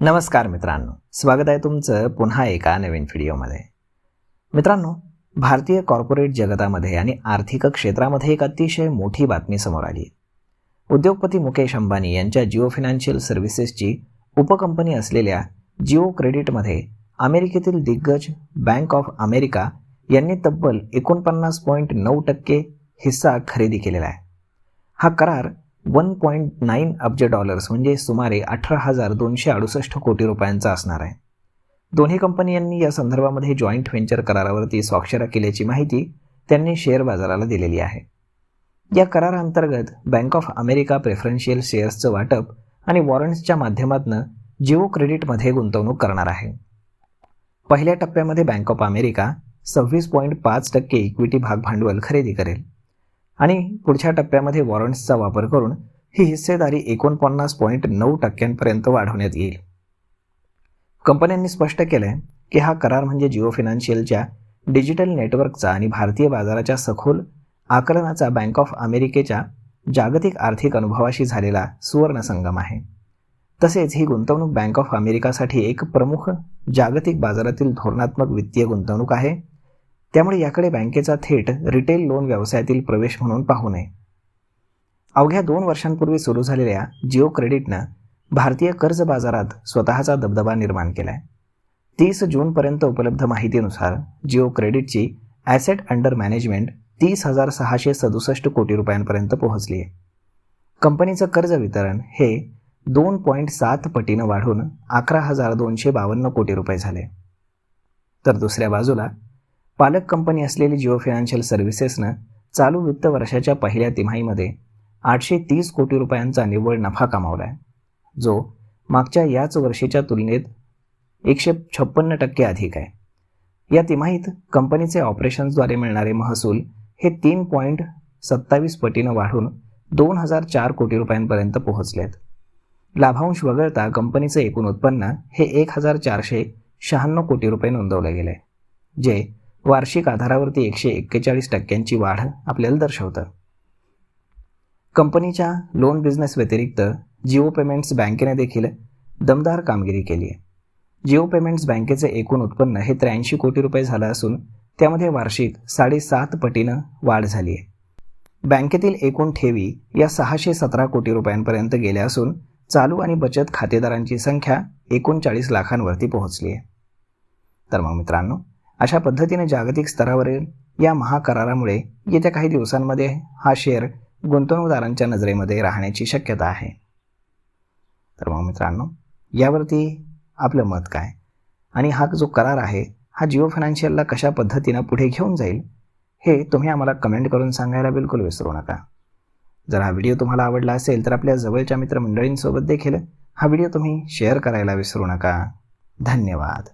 नमस्कार मित्रांनो, स्वागत आहे तुमचं पुन्हा एका नवीन व्हिडिओमध्ये. मित्रांनो, भारतीय कॉर्पोरेट जगतामध्ये आणि आर्थिक क्षेत्रामध्ये एक अतिशय मोठी बातमी समोर आली. उद्योगपती मुकेश अंबानी यांच्या जिओ फायनान्शियल सर्व्हिसेसची उपकंपनी असलेल्या जिओ क्रेडिटमध्ये अमेरिकेतील दिग्गज बँक ऑफ अमेरिका यांनी तब्बल 49.9% हिस्सा खरेदी केलेला आहे. हा करार $1.9 अब्ज म्हणजे सुमारे 18,268 कोटी रुपयांचा असणार आहे. दोन्ही कंपनी यांनी या संदर्भामध्ये जॉईंट व्हेंचर करारावरती स्वाक्षऱ्या केल्याची माहिती त्यांनी शेअर बाजाराला दिलेली आहे. या कराराअंतर्गत बँक ऑफ अमेरिका प्रेफरन्शियल शेअर्सचं वाटप आणि वॉरंट्सच्या माध्यमातून जिओ क्रेडिटमध्ये गुंतवणूक करणार आहे. पहिल्या टप्प्यामध्ये बँक ऑफ अमेरिका 26.5% इक्विटी भाग भांडवल खरेदी करेल आणि पुढच्या टप्प्यामध्ये वॉरंट्सचा वापर करून ही हिस्सेदारी 49.9% वाढवण्यात येईल. कंपन्यांनी स्पष्ट केलं आहे की हा करार म्हणजे जिओ फायनान्शियलच्या डिजिटल नेटवर्कचा आणि भारतीय बाजाराच्या सखोल आकलनाचा बँक ऑफ अमेरिकेच्या जागतिक आर्थिक अनुभवाशी झालेला सुवर्ण संगम आहे. तसेच ही गुंतवणूक बँक ऑफ अमेरिकासाठी एक प्रमुख जागतिक बाजारातील धोरणात्मक वित्तीय गुंतवणूक आहे. त्यामुळे याकडे बँकेचा थेट रिटेल लोन व्यवसायातील प्रवेश म्हणून पाहू नये. अवघ्या 2 वर्षांपूर्वी सुरू झालेल्या जिओ क्रेडिटनं भारतीय कर्ज बाजारात स्वतःचा दबदबा निर्माण केला आहे. 30 जूनपर्यंत उपलब्ध माहितीनुसार जिओ क्रेडिटची ॲसेट अंडर मॅनेजमेंट 30,667 कोटी रुपयांपर्यंत पोहोचली आहे. कंपनीचं कर्ज वितरण हे 2.7 पटीनं वाढून 11,252 कोटी रुपये झाले. तर दुसऱ्या बाजूला पालक कंपनी असलेली जिओ फायनान्शियल सर्व्हिसेसनं चालू वित्त वर्षाच्या पहिल्या तिमाहीमध्ये 830 कोटी रुपयांचा निव्वळ नफा कमावला आहे, जो मागच्या याच वर्षीच्या तुलनेत 156% अधिक आहे. या तिमाहीत कंपनीचे ऑपरेशन्सद्वारे मिळणारे महसूल हे 3.27 पटीनं वाढून 2,004 कोटी रुपयांपर्यंत पोहोचलेत. लाभांश वगळता कंपनीचं एकूण उत्पन्न हे 1,496 कोटी रुपये नोंदवलं गेलं आहे, जे वार्षिक आधारावरती 141% वाढ आपल्याला दर्शवतं. कंपनीच्या लोन बिझनेस व्यतिरिक्त जिओ पेमेंट्स बँकेने देखील दमदार कामगिरी केली आहे. जिओ पेमेंट्स बँकेचे एकूण उत्पन्न हे 83 कोटी रुपये झालं असून त्यामध्ये वार्षिक 7.5 पटीनं वाढ झाली आहे. बँकेतील एकूण ठेवी या 617 कोटी रुपयांपर्यंत गेल्या असून चालू आणि बचत खातेदारांची संख्या 39 लाखांवरती पोहोचली आहे. तर मग मित्रांनो, अशा पद्धतीने जागतिक स्तरावरील या महाकरारामुळे येत्या काही दिवसांमध्ये हा शेअर गुंतवणूकदारांच्या नजरेमध्ये राहण्याची शक्यता आहे. तर मग मित्रांनो, यावरती आपलं मत काय आणि हा जो करार आहे हा जिओ फायनान्शियलला कशा पद्धतीनं पुढे घेऊन जाईल हे तुम्ही आम्हाला कमेंट करून सांगायला बिलकुल विसरू नका. जर हा व्हिडिओ तुम्हाला आवडला असेल तर आपल्या जवळच्या मित्रमंडळींसोबत देखील हा व्हिडिओ तुम्ही शेअर करायला विसरू नका. धन्यवाद.